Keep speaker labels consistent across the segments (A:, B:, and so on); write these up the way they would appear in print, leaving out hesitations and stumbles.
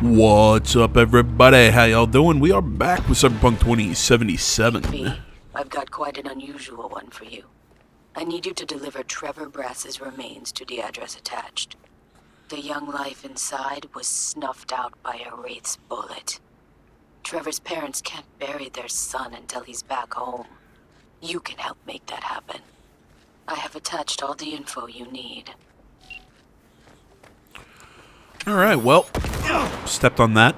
A: What's up, everybody? How y'all doing? We are back with Cyberpunk 2077.
B: B, I've got quite an unusual one for you. I need you to deliver Trevor Brass's remains to the address attached. The young life inside was snuffed out by a Wraith's bullet. Trevor's parents can't bury their son until he's back home. You can help make that happen. I have attached all the info you need.
A: Alright, well, stepped on that.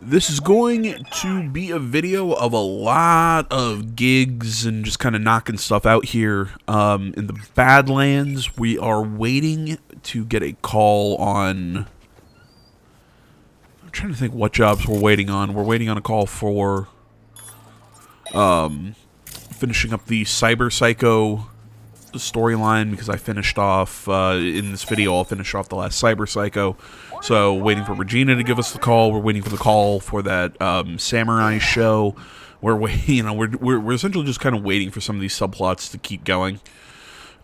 A: This is going to be a video of a lot of gigs and just kind of knocking stuff out here. In the Badlands, we are waiting to get a call on... I'm trying to think what jobs we're waiting on. We're waiting on a call for finishing up the Cyber Psycho storyline, because I finished off in this video. I'll finish off the last Cyber Psycho. So waiting for Regina to give us the call. We're waiting for the call for that samurai show. We're essentially just kind of waiting for some of these subplots to keep going.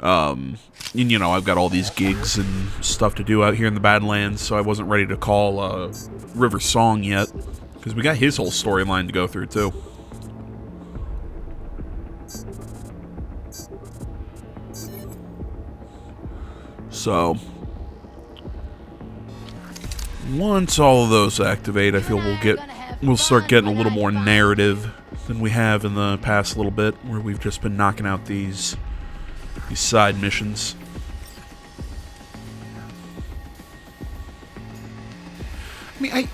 A: And I've got all these gigs and stuff to do out here in the Badlands, so I wasn't ready to call River Song yet, because we got his whole storyline to go through too. So, once all of those activate, I feel we'll start getting a little more narrative than we have in the past little bit, where we've just been knocking out these side missions. I mean,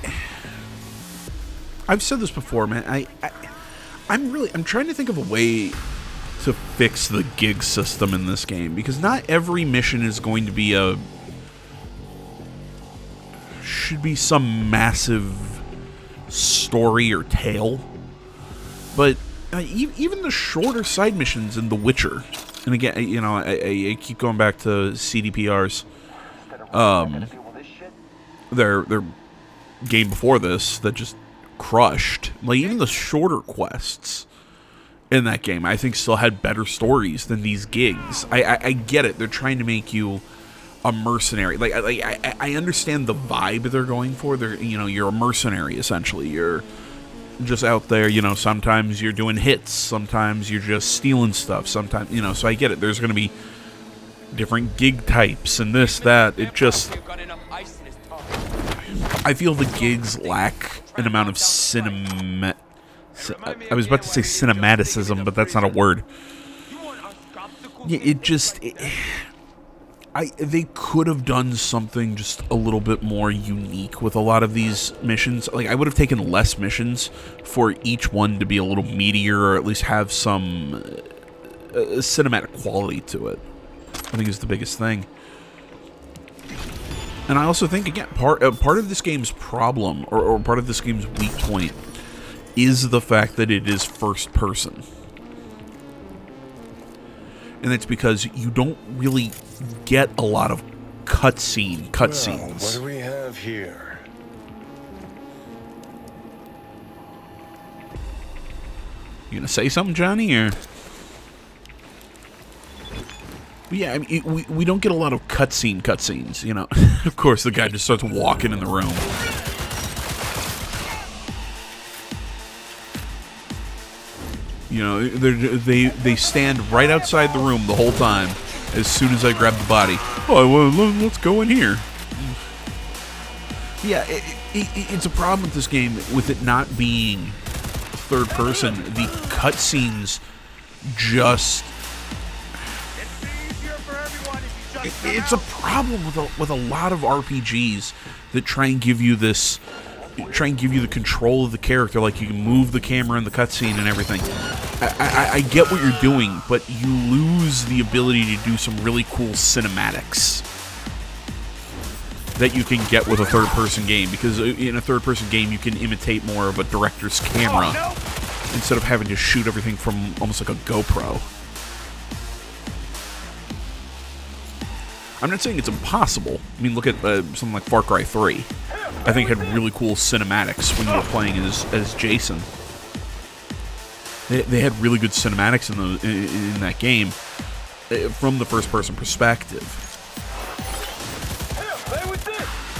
A: I've said this before, man. I'm trying to think of a way to fix the gig system in this game, because not every mission is going to be should be some massive story or tale, but even the shorter side missions in The Witcher, and again, I keep going back to CDPR's their game before this that just crushed. Like, even the shorter quests in that game, I think, still had better stories than these gigs. I get it. They're trying to make you a mercenary. I understand the vibe they're going for. You're a mercenary, essentially. You're just out there, sometimes you're doing hits, sometimes you're just stealing stuff, sometimes, so I get it. There's going to be different gig types and this, that. It just... I feel the gigs lack an amount of I was about to say cinematicism, but that's not a word. Yeah, they could have done something just a little bit more unique with a lot of these missions. Like, I would have taken less missions for each one to be a little meatier, or at least have some cinematic quality to it. I think is the biggest thing. And I also think, again, part of this game's problem, or part of this game's weak point, is the fact that it is first person. And that's because you don't really get a lot of cutscenes.
C: Well, what do we have here?
A: You gonna say something, Johnny, or? Yeah, I mean, we don't get a lot of cutscenes, Of course, the guy just starts walking in the room. They stand right outside the room the whole time. As soon as I grab the body, well, let's go in here. Yeah, it's a problem with this game, with it not being third person. The cutscenes just... It's a problem with a lot of RPGs that try and give you this... try and give you the control of the character, like you can move the camera in the cutscene and everything. I get what you're doing, but you lose the ability to do some really cool cinematics that you can get with a third-person game, because in a third-person game you can imitate more of a director's camera instead of having to shoot everything from almost like a GoPro. I'm not saying it's impossible. I mean, look at something like Far Cry 3. I think had really cool cinematics when you were playing as Jason. They had really good cinematics in that game from the first-person perspective.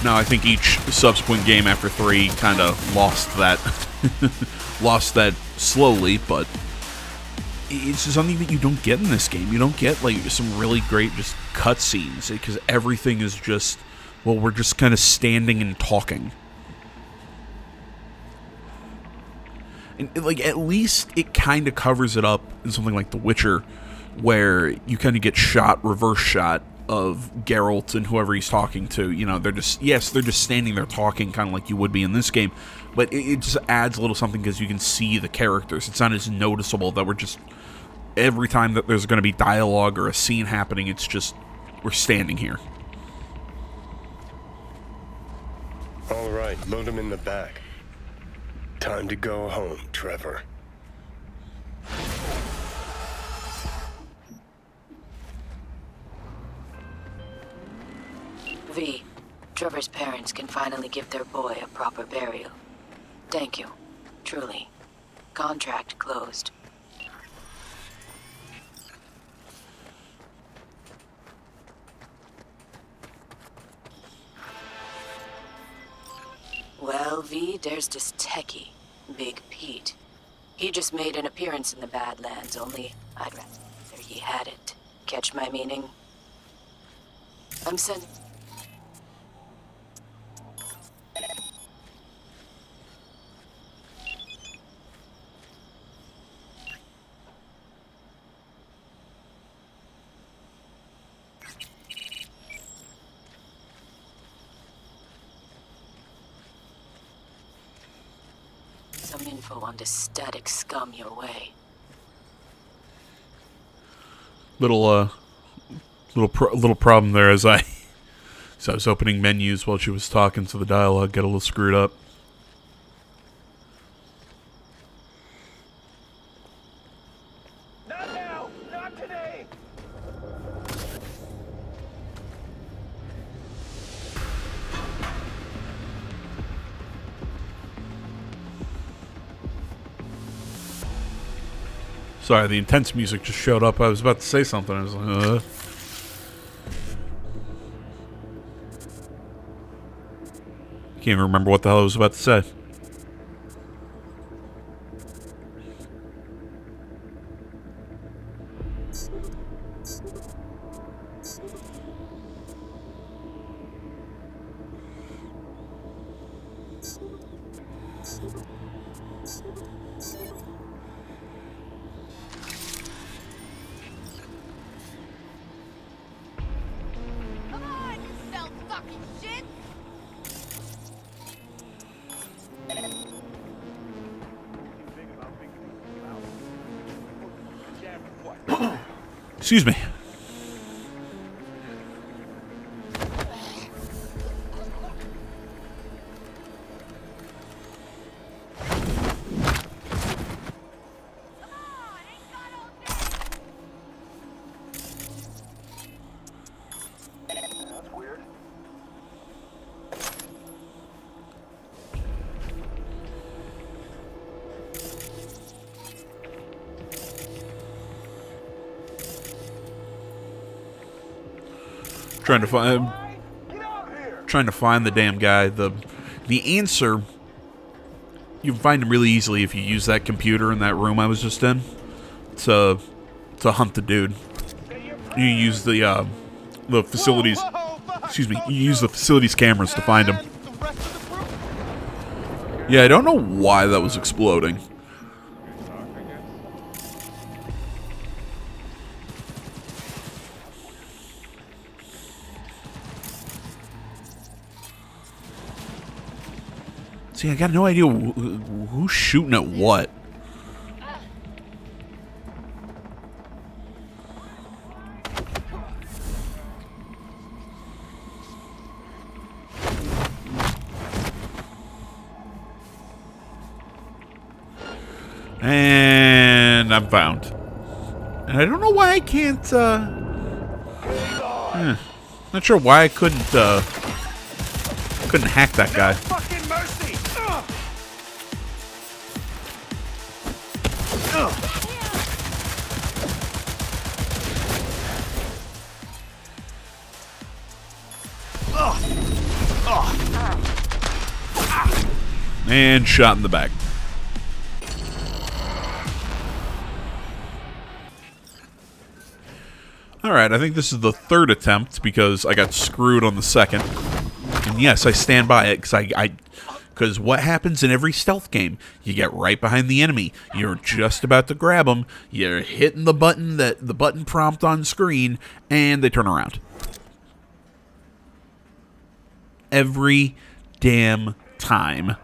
A: No, I think each subsequent game after 3 kind of lost that, lost that slowly, but it's just something that you don't get in this game. You don't get, like, some really great just cutscenes, because everything is just, well, we're just kind of standing and talking. And, like, at least it kind of covers it up in something like The Witcher, where you kind of get reverse shot of Geralt and whoever he's talking to. You know, they're just, yes, they're just standing there talking, kind of like you would be in this game, but it just adds a little something because you can see the characters. It's not as noticeable that we're just, every time that there's going to be dialogue or a scene happening, it's just, we're standing here.
C: All right, load him in the back. Time to go home, Trevor.
B: V, Trevor's parents can finally give their boy a proper burial. Thank you. Truly. Contract closed. Well, V, there's this techie, Big Pete. He just made an appearance in the Badlands, only I'd rather he hadn't. Catch my meaning? I'm sending... some info on this static scum your way.
A: Little problem there as I was opening menus while she was talking, so the dialogue got a little screwed up.
C: Not now! Not today!
A: Sorry, the intense music just showed up. I was about to say something. I was like, Can't even remember what the hell I was about to say.
D: Come on, you self-sucking shit!
A: Excuse me.
C: That's weird.
A: Trying to find the damn guy. The answer, you can find him really easily if you use that computer in that room I was just in to hunt the dude. You use the facilities. Excuse me. You use the facilities cameras to find him. Yeah, I don't know why that was exploding. See, I got no idea who's shooting at what. And I'm found. And I don't know why I can't, not sure why I couldn't hack that guy.
C: Fucking mercy!
A: And shot in the back. Alright, I think this is the third attempt because I got screwed on the second. And yes, I stand by it because what happens in every stealth game? You get right behind the enemy. You're just about to grab them. You're hitting the button prompt on screen, and they turn around. Every damn time.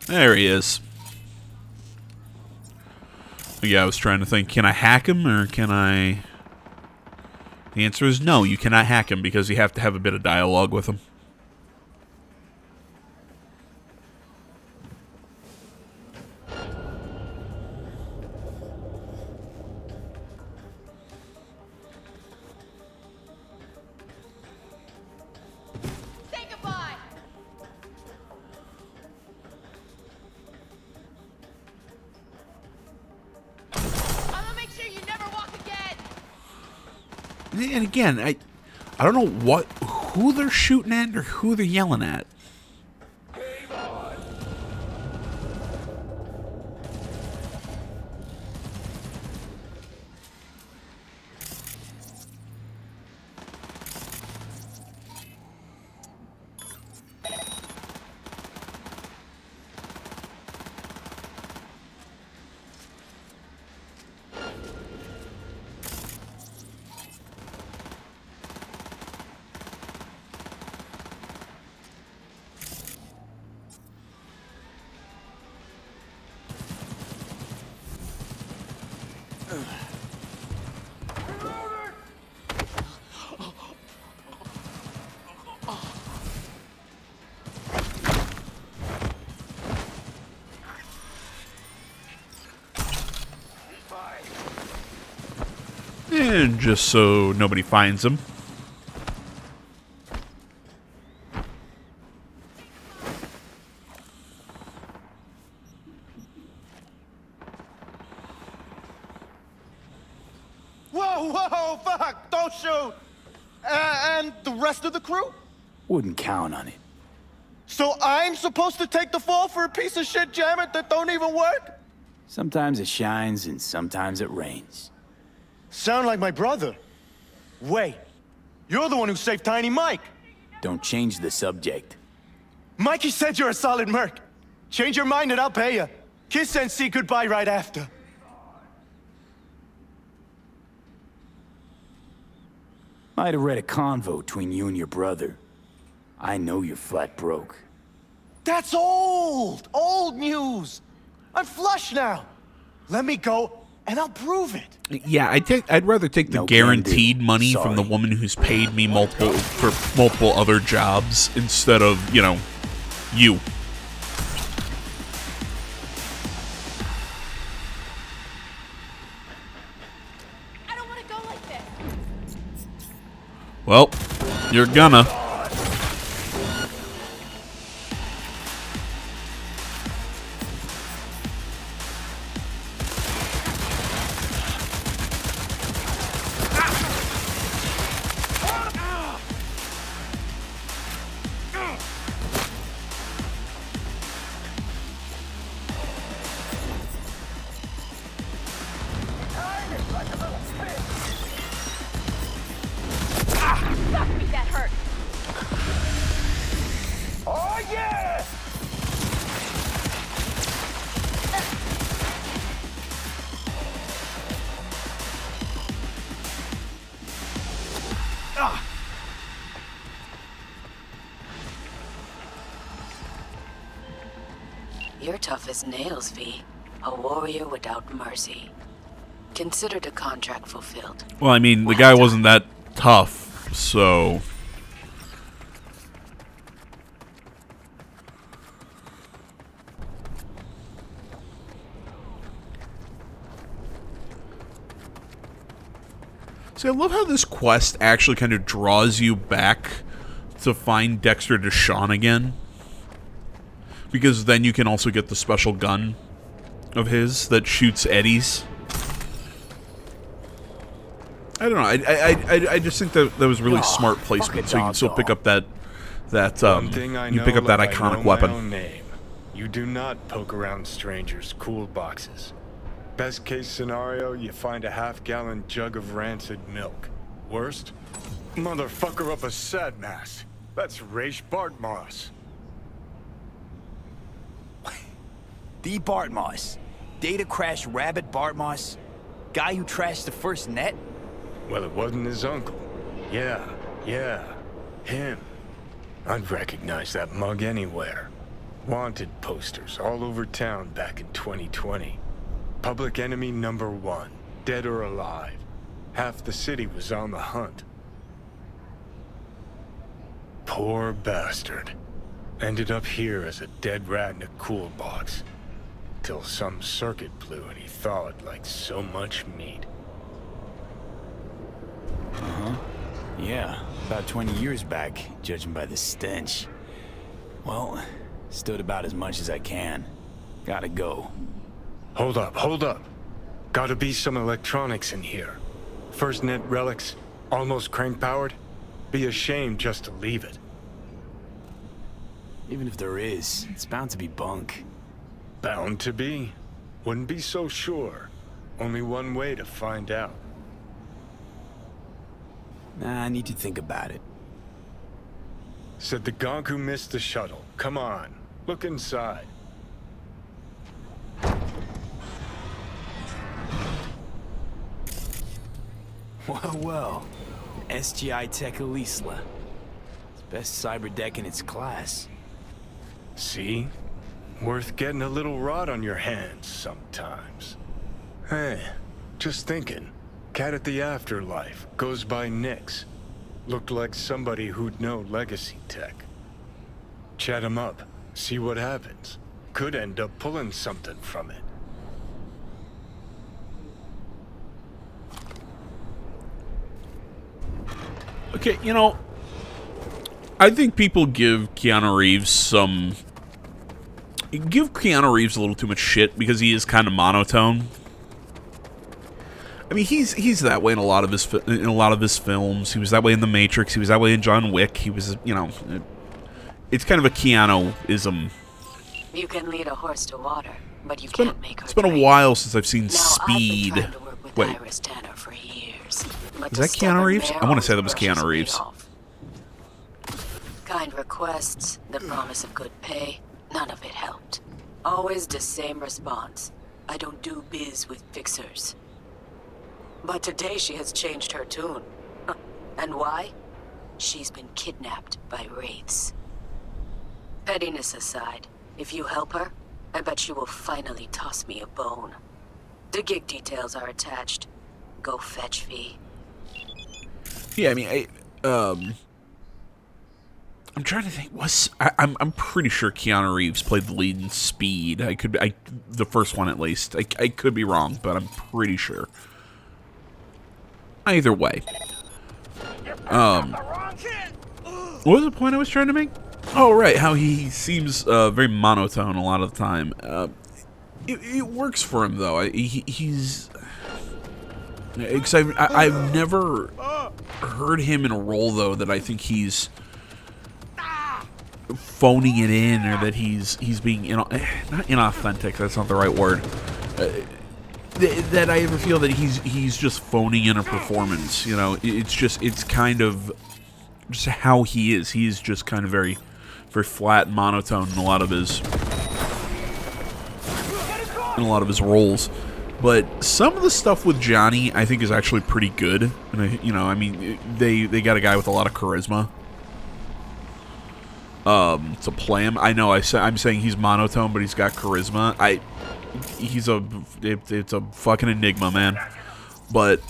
A: There he is. Yeah, I was trying to think, can I hack him or can I... The answer is no, you cannot hack him because you have to have a bit of dialogue with him.
D: Say goodbye. I'm gonna make sure you never walk again.
A: And again, I don't know who they're shooting at or who they're yelling at. And just so nobody finds him.
E: Whoa, whoa, fuck, don't shoot! And the rest of the crew?
F: Wouldn't count on it.
E: So I'm supposed to take the fall for a piece of shit jammer that don't even work?
F: Sometimes it shines and sometimes it rains.
E: Sound like my brother. Wait, you're the one who saved Tiny Mike.
F: Don't change the subject.
E: Mikey said you're a solid merc. Change your mind and I'll pay you. Kiss and see goodbye right after.
F: Might have read a convo between you and your brother. I know you're flat broke.
E: That's old news. I'm flush now. Let me go and I'll prove it.
A: Yeah, I'd rather take the
F: No can
A: guaranteed
F: do.
A: money from the
F: Sorry.
A: woman who's paid me multiple other jobs instead of, you know, you.
D: I don't want to go like this.
A: Well, you're gonna.
D: Fuck me, that hurt.
E: Oh yeah!
B: You're tough as nails, V. A warrior without mercy. Considered a contract fulfilled.
A: Well, I mean, the guy wasn't that tough, so... See, I love how this quest actually kind of draws you back to find Dexter Deshawn again. Because then you can also get the special gun of his that shoots eddies. I don't know. I just think that was really smart placement. So you can still pick up that you pick up that iconic weapon.
C: My own name. You do not poke around strangers' cool boxes. Best case scenario, you find a half-gallon jug of rancid milk. Worst, motherfucker up a sad mass. That's Raish Bartmoss.
F: The Bartmoss. Data crash rabbit Bartmoss. Guy who trashed the first net?
C: Well, it wasn't his uncle. Yeah, him. I'd recognize that mug anywhere. Wanted posters all over town back in 2020. Public enemy #1, dead or alive. Half the city was on the hunt. Poor bastard. Ended up here as a dead rat in a cool box. Till some circuit blew and he thawed like so much meat.
F: Yeah, about 20 years back, judging by the stench. Well, stood about as much as I can. Gotta go.
C: Hold up. Gotta be some electronics in here. First net relics, almost crank-powered. Be a shame just to leave it.
F: Even if there is, it's bound to be bunk.
C: Bound to be. Wouldn't be so sure. Only one way to find out.
F: Nah, I need to think about it.
C: Said the gonk who missed the shuttle. Come on, look inside.
F: Well. SGI Tech Elisla. It's best cyber deck in its class.
C: See? Worth getting a little rot on your hands sometimes. Hey, just thinking. Cat at the Afterlife goes by Nix. Looked like somebody who'd know legacy tech. Chat him up, see what happens. Could end up pulling something from it.
A: Okay, you know, I think people give Keanu Reeves a little too much shit because he is kind of monotone. I mean, he's that way in a lot of his films. He was that way in The Matrix. He was that way in John Wick. He was, you know, it's kind of a Keanu-ism.
B: You can lead a horse to water, but you can't make her
A: It's been a
B: drink.
A: while since I've seen
B: Now,
A: Speed.
B: I've been trying to work with
A: Wait,
B: Iris Tanner for years. But
A: is
B: the
A: that Keanu
B: stubborn
A: Reeves? I want to say that was
B: Mirage
A: Keanu
B: brushes me
A: Reeves.
B: off. Kind requests, the promise of good pay, none of it helped. Always the same response. I don't do biz with fixers. But today she has changed her tune. And why? She's been kidnapped by wraiths. Pettiness aside, if you help her, I bet she will finally toss me a bone. The gig details are attached. Go fetch V.
A: Yeah, I mean, I'm trying to think. I'm pretty sure Keanu Reeves played the lead in Speed. The first one at least. I could be wrong, but I'm pretty sure. Either way, what was the point I was trying to make? Oh, right, how he seems very monotone a lot of the time. It works for him though. He's because I've never heard him in a role though that I think he's phoning it in, or that he's being not inauthentic. That's not the right word. That I ever feel that he's just phoning in a performance. You know, it's kind of just how he is. He is just kind of very, very flat and monotone in a lot of his roles. But some of the stuff with Johnny, I think, is actually pretty good. And I mean, they got a guy with a lot of charisma to play him. I know I'm saying he's monotone, but he's got charisma. It's a fucking enigma, man. But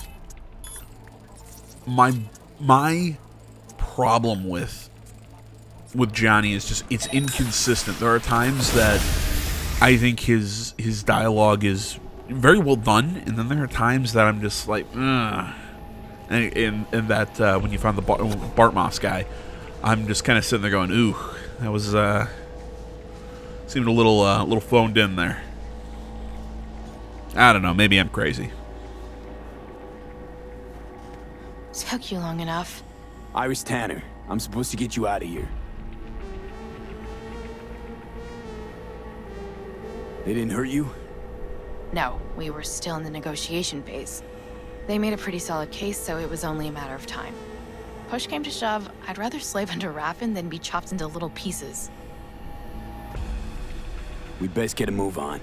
A: my problem with Johnny is just it's inconsistent. There are times that I think his dialogue is very well done, and then there are times that I'm just like, ugh. And that when you found the Bartmoss guy, I'm just kind of sitting there going, ooh, that was Seemed a little phoned in there. I don't know. Maybe I'm crazy.
B: Took you long enough.
F: Iris Tanner, I'm supposed to get you out of here. They didn't hurt you?
B: No, we were still in the negotiation phase. They made a pretty solid case, so it was only a matter of time. Push came to shove, I'd rather slave under Raffen than be chopped into little pieces.
F: We'd best get a move on.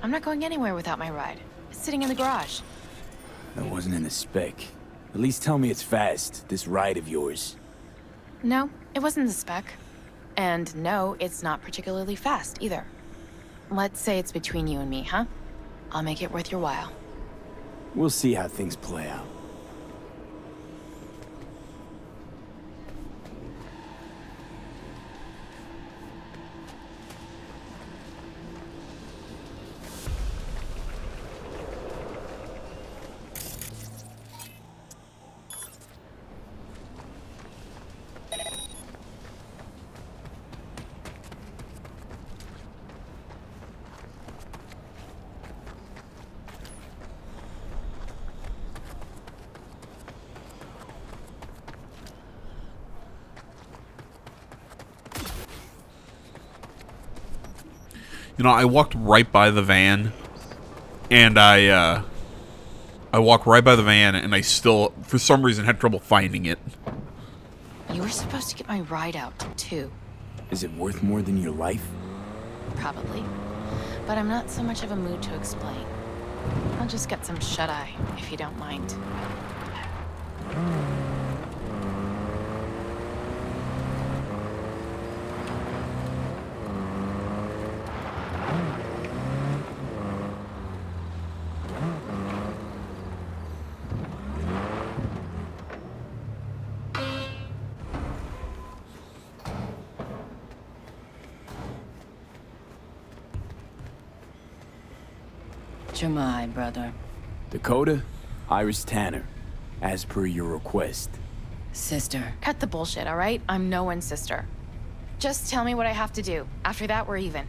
B: I'm not going anywhere without my ride. It's sitting in the garage.
F: That wasn't in the spec. At least tell me it's fast, this ride of yours.
B: No, it wasn't the spec. And no, it's not particularly fast, either. Let's say it's between you and me, huh? I'll make it worth your while.
F: We'll see how things play out.
A: You know, I walked right by the van, and I walked right by the van, and I still, for some reason, had trouble finding it.
B: You were supposed to get my ride out, too.
F: Is it worth more than your life?
B: Probably. But I'm not so much of a mood to explain. I'll just get some shut-eye, if you don't mind.
G: Jemai, brother.
F: Dakota, Iris Tanner, as per your request.
G: Sister.
B: Cut the bullshit, all right? I'm no one's sister. Just tell me what I have to do. After that, we're even.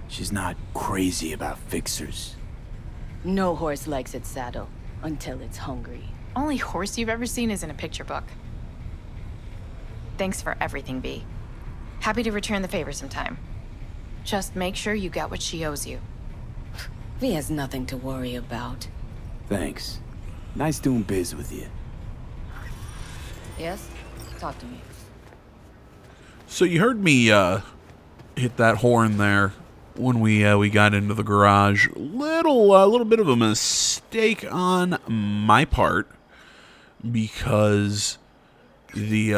F: She's not crazy about fixers.
G: No horse likes its saddle until it's hungry.
B: Only horse you've ever seen is in a picture book. Thanks for everything, V. Happy to return the favor sometime. Just make sure you get what she owes you.
G: V has nothing to worry about.
F: Thanks. Nice doing biz with you.
G: Yes? Talk to me.
A: So you heard me hit that horn there when we got into the garage. Little bit of a mistake on my part, because the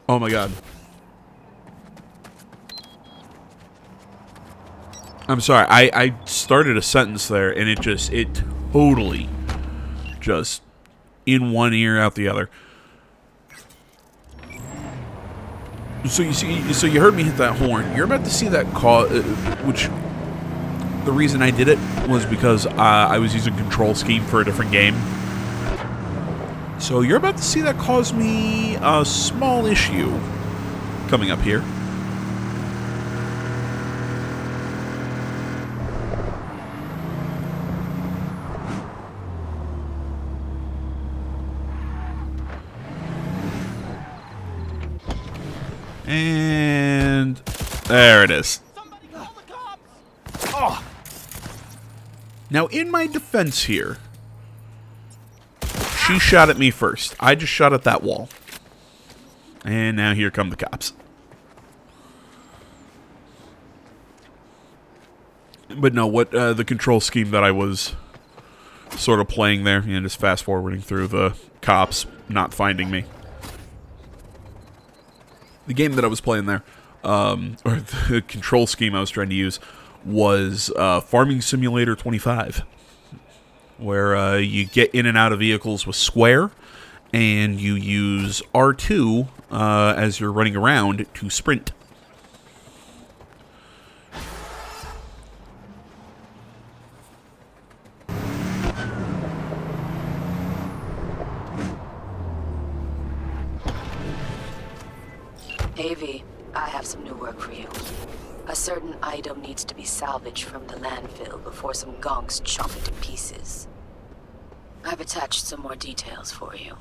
A: oh my god. I'm sorry, I started a sentence there, and it totally just in one ear, out the other. So you heard me hit that horn. You're about to see that call, which the reason I did it was because I was using control scheme for a different game. So you're about to see that cause me a small issue coming up here. And there it is.
D: Somebody call the cops!
A: Oh. Now, in my defense here, she shot at me first. I just shot at that wall. And now here come the cops. But no, what the control scheme that I was sort of playing there, just fast forwarding through the cops not finding me. The game that I was playing there, or the control scheme I was trying to use, was Farming Simulator 25, where you get in and out of vehicles with square, and you use R2 as you're running around to sprint.
B: Hey V, I have some new work for you. A certain item needs to be salvaged from the landfill before some gonks chop it to pieces. I've attached some more details for you.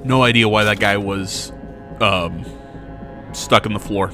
A: No idea why that guy was stuck in the floor.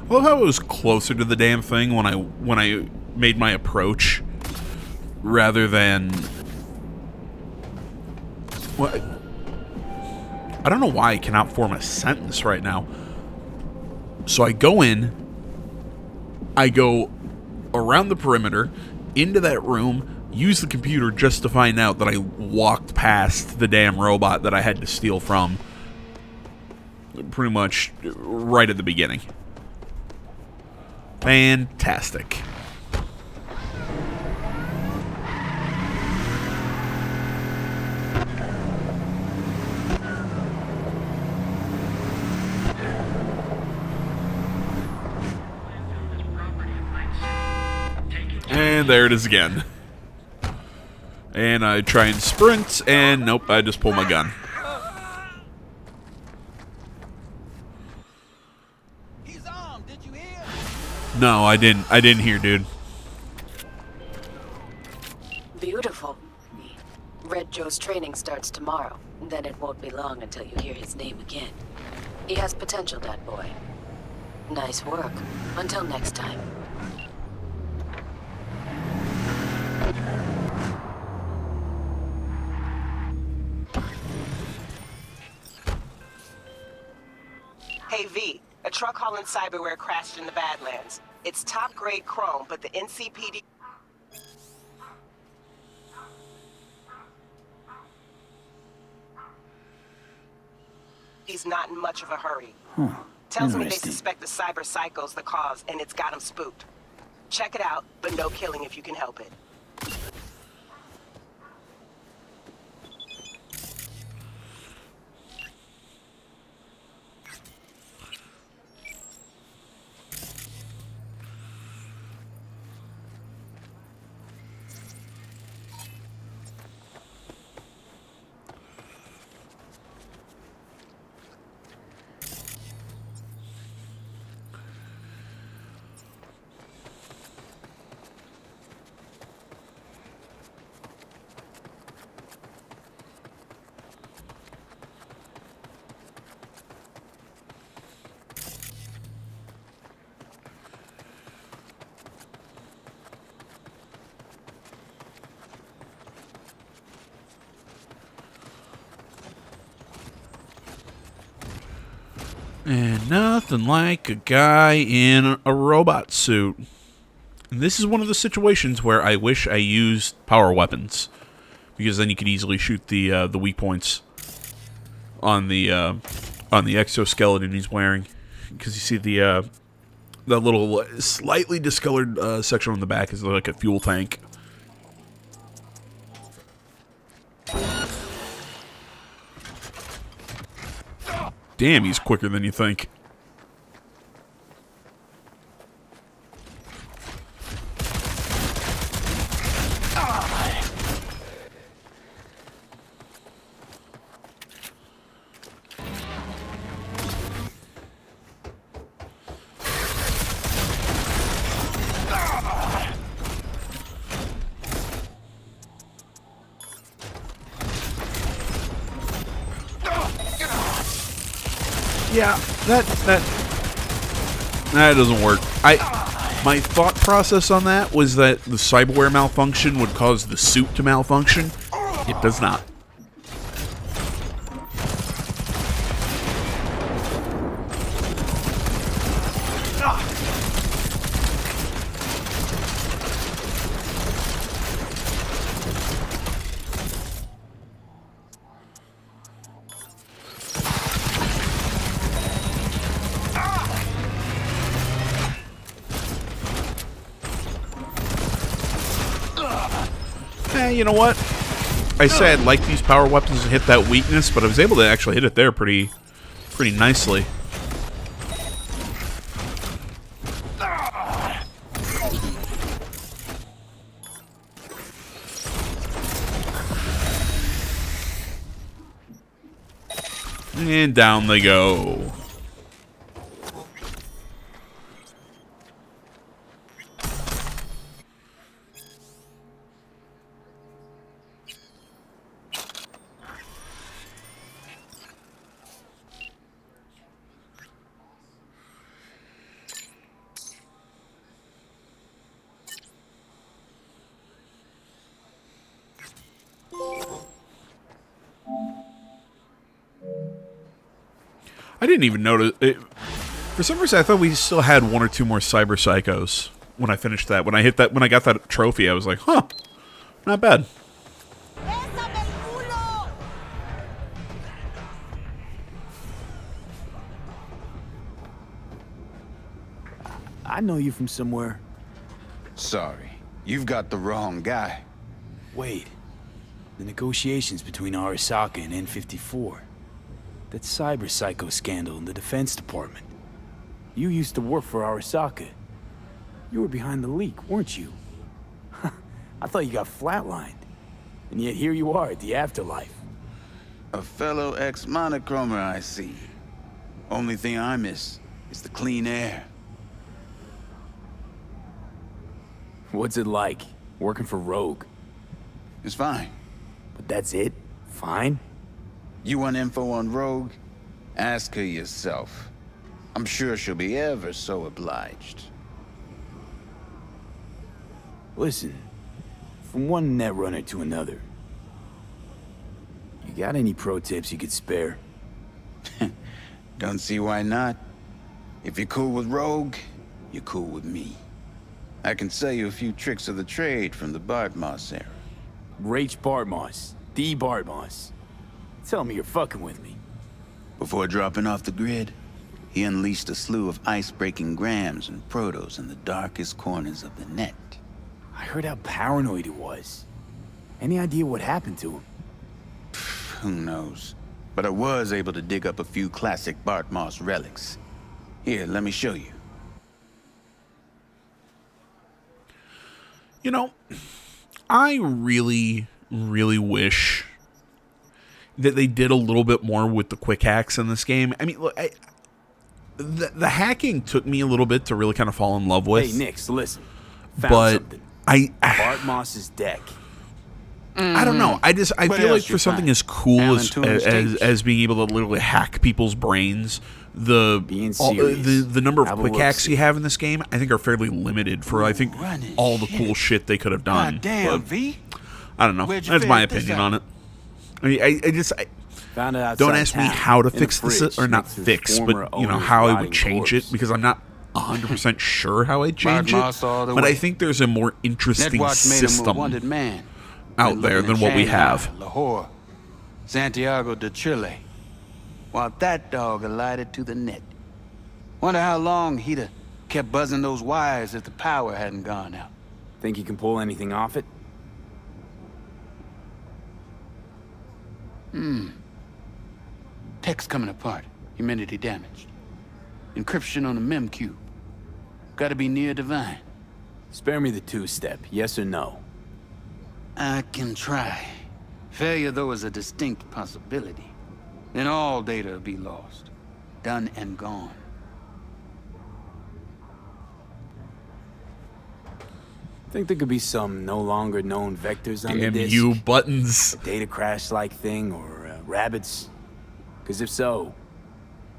A: I love how it was closer to the damn thing when I made my approach, rather than what? I don't know why I cannot form a sentence right now. So I go in, I go around the perimeter into that room, use the computer just to find out that I walked past the damn robot that I had to steal from, pretty much right at the beginning. Fantastic. And there it is again. And I try and sprint, and nope, I just pull my gun.
E: He's armed, did you hear?
A: No, I didn't hear, dude.
B: Beautiful. Red Joe's training starts tomorrow. Then it won't be long until you hear his name again. He has potential, that boy. Nice work. Until next time.
H: Hey V, a truck hauling cyberware crashed in the Badlands. It's top-grade chrome, but the NCPD... He's not in much of a hurry. Tells me they
F: Interesting.
H: suspect the cyber psycho's the cause, and it's got him spooked. Check it out, but no killing if you can help it.
A: And nothing like a guy in a robot suit. And this is one of the situations where I wish I used power weapons, because then you could easily shoot the weak points on the exoskeleton he's wearing. Because you see the little slightly discolored section on the back is like a fuel tank. Damn, he's quicker than you think. Yeah, that doesn't work. My thought process on that was that the cyberware malfunction would cause the suit to malfunction. It does not. You know what? I said I'd like these power weapons to hit that weakness, but I was able to actually hit it there pretty nicely. And down they go. I didn't even notice it. For some reason, I thought we still had one or two more cyber psychos when I finished that. When I got that trophy, I was like, huh, not bad.
F: I know you from somewhere.
I: Sorry, you've got the wrong guy.
F: Wait. The negotiations between Arasaka and N54. That cyber psycho scandal in the Defense Department. You used to work for Arasaka. You were behind the leak, weren't you? I thought you got flatlined. And yet here you are at the afterlife.
I: A fellow ex-monochromer, I see. Only thing I miss is the clean air.
F: What's it like, working for Rogue?
I: It's fine.
F: But that's it? Fine?
I: You want info on Rogue? Ask her yourself. I'm sure she'll be ever so obliged.
F: Listen, from one netrunner to another, you got any pro tips you could spare?
I: Don't see why not. If you're cool with Rogue, you're cool with me. I can sell you a few tricks of the trade from the Bartmoss era.
F: Rach Bartmoss. D. Bartmoss. Tell me you're fucking with me.
I: Before dropping off the grid, he unleashed a slew of ice-breaking grams and protos in the darkest corners of the net.
F: I heard how paranoid he was. Any idea what happened to him?
I: Who knows? But I was able to dig up a few classic Bartmoss relics. Here, let me show you.
A: You know, I really, really wish that they did a little bit more with the quick hacks in this game. I mean, look, the hacking took me a little bit to really kind of fall in love with.
F: Hey, Nix, listen. Found
A: but
F: something. Bartmoss's deck.
A: I don't know. I feel like for something as cool as being able to literally hack people's brains, the number of quick hacks you have in this game, I think, are fairly limited for I think all the cool shit they could have done.
E: God damn,
A: but,
E: V.
A: I don't know. That's my opinion on it. I mean,
F: Found it outside
A: Don't ask me
F: town,
A: how to
F: in a
A: fix this,
F: fridge
A: or not
F: next to his
A: fix,
F: former
A: but, you know,
F: owner's
A: how I
F: rotting
A: would change
F: corpse.
A: it, because I'm not 100% sure how I'd change it.
I: Moss all the
A: But I
I: way.
A: think there's a more interesting
I: Netwatch made him a
A: system
I: wanted man.
A: out
I: Been
A: there
I: looking
A: than
I: at
A: what we
I: Shanghai,
A: have.
I: Lahore, Santiago de Chile. While that dog alighted to the net. Wonder how long he'd have kept buzzing those wires if the power hadn't gone out.
F: Think you can pull anything off it?
I: Text coming apart. Humidity damaged. Encryption on the mem cube. Gotta be near divine.
F: Spare me the two-step, yes or no?
I: I can try. Failure, though, is a distinct possibility. Then all data will be lost. Done and gone.
F: Think there could be some no longer known vectors on the
A: Damn
F: disk?
A: you, buttons.
F: A data crash-like thing, or rabbits? Because if so,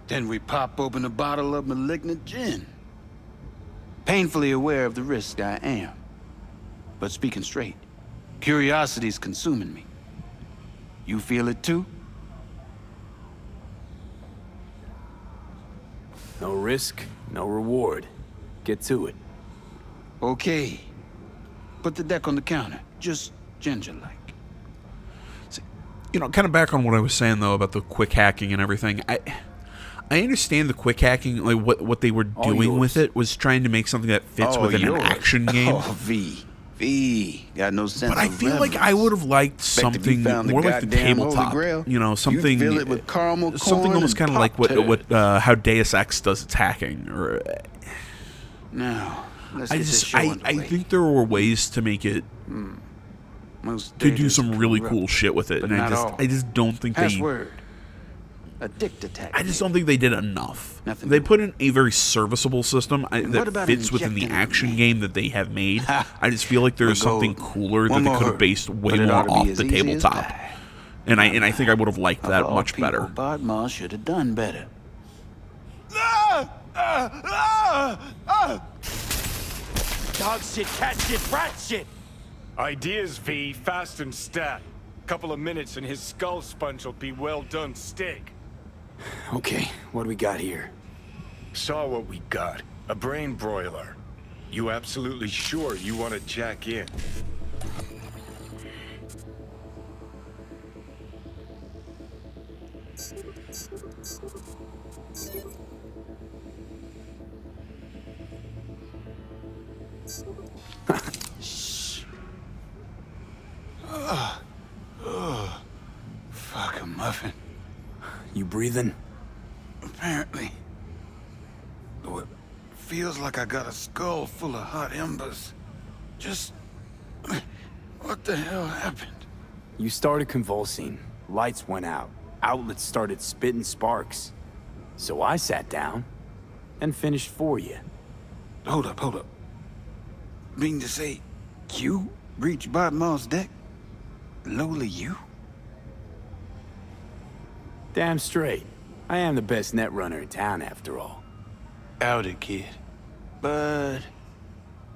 I: Then we pop open a bottle of malignant gin. Painfully aware of the risk, I am. But speaking straight, curiosity's consuming me. You feel it too?
F: no risk, no reward. Get to it.
I: Okay. Put the deck on the counter, just ginger-like.
A: You know, kind of back on what I was saying, though, about the quick hacking and everything. I understand the quick hacking, like what they were
F: All
A: doing
F: yours.
A: with it was trying to make something that fits within
I: yours.
A: an action game.
I: Oh, V. Got no sense
A: But I
I: of
A: feel like I
I: reverence.
A: would have liked
I: Expect if you
A: something
I: found the
A: more like the
I: goddamn Holy
A: tabletop.
I: Grail,
A: You know,
I: you'd
A: something
I: fill it with caramel
A: something
I: corn
A: almost
I: and
A: kind of like
I: Pop
A: what how Deus Ex does its hacking. Or
I: Now, let's
A: I
I: get this
A: just
I: show
A: I
I: underway.
A: think there were ways to make it
I: Most
A: to do
I: data's
A: some really
I: corrupt,
A: cool shit with it,
I: but
A: and
I: not all.
A: I just don't think they.
I: Password. A dict attack.
A: I just don't think they did enough.
I: Nothing
A: They
I: to
A: put in a very serviceable system
I: what
A: that
I: about
A: fits within the
I: injecting it in
A: action
I: me?
A: game that they have made.
I: Ha!
A: I just feel like there's
I: We're
A: something
I: golden.
A: cooler
I: One
A: that they
I: more
A: could have
I: hurdle,
A: based way
I: but it
A: more
I: ought to be
A: off
I: as
A: the
I: easy as
A: tabletop.
I: pie.
A: And I think I would have liked
I: Of
A: that
I: all
A: much
I: people,
A: better.
I: Bartmore should have done better.
E: Dog shit, cat shit, rat shit.
C: Ideas, V, fast and stat. Couple of minutes and his skull sponge will be well done steak.
F: Okay, what do we got here?
C: Saw what we got. A brain broiler. You absolutely sure you want to jack in?
I: Fuck a muffin.
F: You breathing?
I: Apparently. Though it feels like I got a skull full of hot embers. Just... What the hell happened?
F: You started convulsing. Lights went out. Outlets started spitting sparks. So I sat down and finished for you.
I: Hold up. Mean to say, you breached Bartmore's deck? Lowly you?
F: Damn straight. I am the best net runner in town, after all.
I: Out it, kid. But...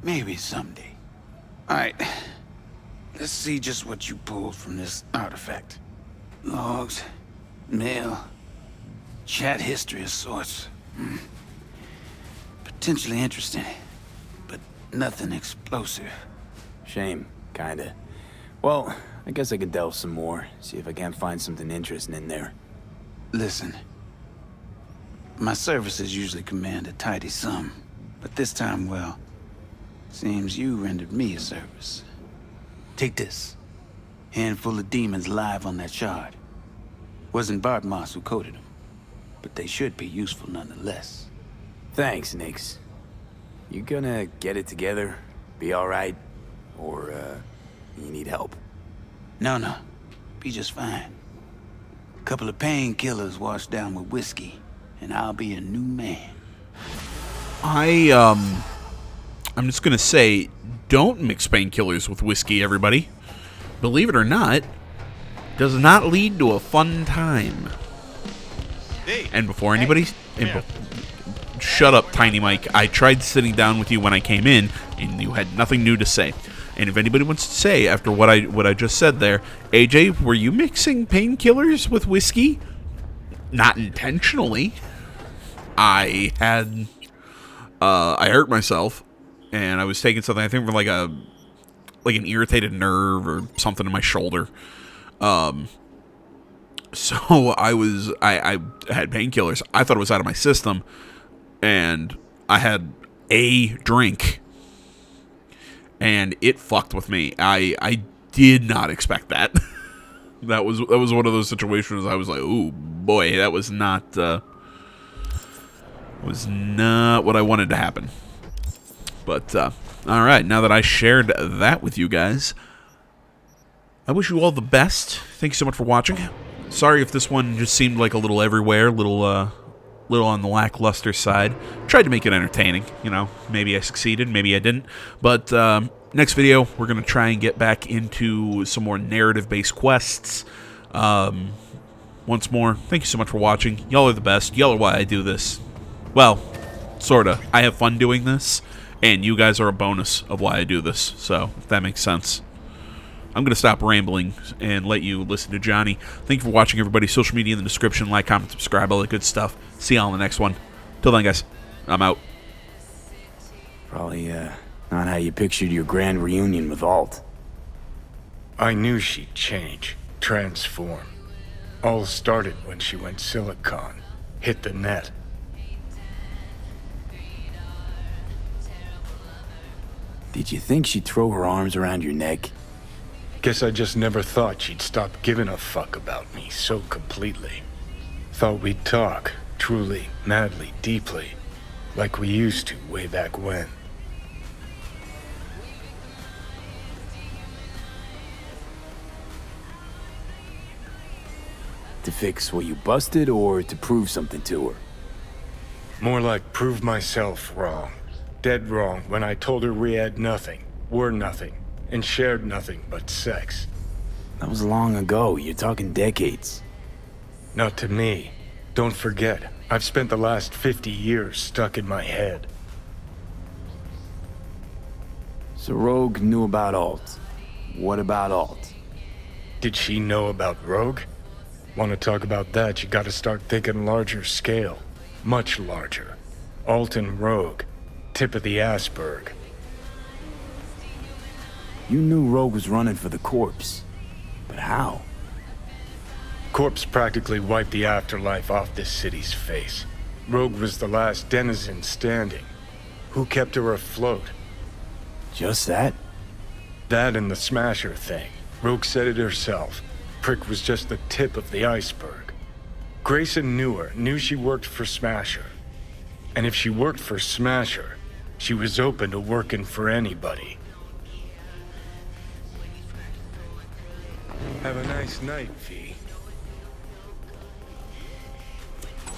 I: maybe someday. Alright. Let's see just what you pulled from this artifact. Logs, mail, chat history of sorts. Potentially interesting, but nothing explosive.
F: Shame, kinda. Well, I guess I could delve some more, see if I can't find something interesting in there.
I: Listen. My services usually command a tidy sum, but this time, well, seems you rendered me a service. Take this. Handful of demons live on that shard. Wasn't Bartmoss who coded them, but they should be useful nonetheless.
F: Thanks, Nix. You gonna get it together? Be alright? Or, you need help?
I: No. Be just fine. Couple of painkillers washed down with whiskey, and I'll be a new man.
A: I'm just gonna say, don't mix painkillers with whiskey, everybody. Believe it or not, does not lead to a fun time. And before anybody... shut up, Tiny Mike. I tried sitting down with you when I came in, and you had nothing new to say. And if anybody wants to say after what I just said there, AJ, were you mixing painkillers with whiskey? Not intentionally. I hurt myself, and I was taking something, I think, for like an irritated nerve or something in my shoulder. So I had painkillers. I thought it was out of my system, and I had a drink, and it fucked with me. I did not expect that. That was one of those situations I was like, "Ooh, boy, that was not what I wanted to happen." But all right, now that I shared that with you guys, I wish you all the best. Thank you so much for watching. Sorry if this one just seemed like a little everywhere, little on the lackluster side. Tried to make it entertaining, you know. Maybe I succeeded, maybe I didn't. But next video, we're going to try and get back into some more narrative-based quests. Once more, thank you so much for watching. Y'all are the best. Y'all are why I do this. Well, sorta. I have fun doing this, and you guys are a bonus of why I do this. So, if that makes sense. I'm going to stop rambling and let you listen to Johnny. Thank you for watching, everybody. Social media in the description. Like, comment, subscribe, all that good stuff. See y'all on the next one. Till then, guys, I'm out.
F: Probably, not how you pictured your grand reunion with Alt.
C: I knew she'd change, transform. All started when she went Silicon, hit the net.
F: Did you think she'd throw her arms around your neck?
C: Guess I just never thought she'd stop giving a fuck about me so completely. Thought we'd talk, truly, madly, deeply, like we used to way back when.
F: To fix what you busted or to prove something to her?
C: More like prove myself wrong. Dead wrong when I told her we had nothing, were nothing, and shared nothing but sex.
F: That was long ago. You're talking decades.
C: Not to me. Don't forget, I've spent the last 50 years stuck in my head.
F: So Rogue knew about Alt. What about Alt?
C: Did she know about Rogue? Want to talk about that, you gotta start thinking larger scale. Much larger. Alt and Rogue. Tip of the iceberg.
F: You knew Rogue was running for the corpse. But how?
C: Corpse practically wiped the afterlife off this city's face. Rogue was the last denizen standing. Who kept her afloat?
F: Just that?
C: That and the Smasher thing. Rogue said it herself. Prick was just the tip of the iceberg. Grayson knew her, knew she worked for Smasher. And if she worked for Smasher, she was open to working for anybody. Have a nice night, V.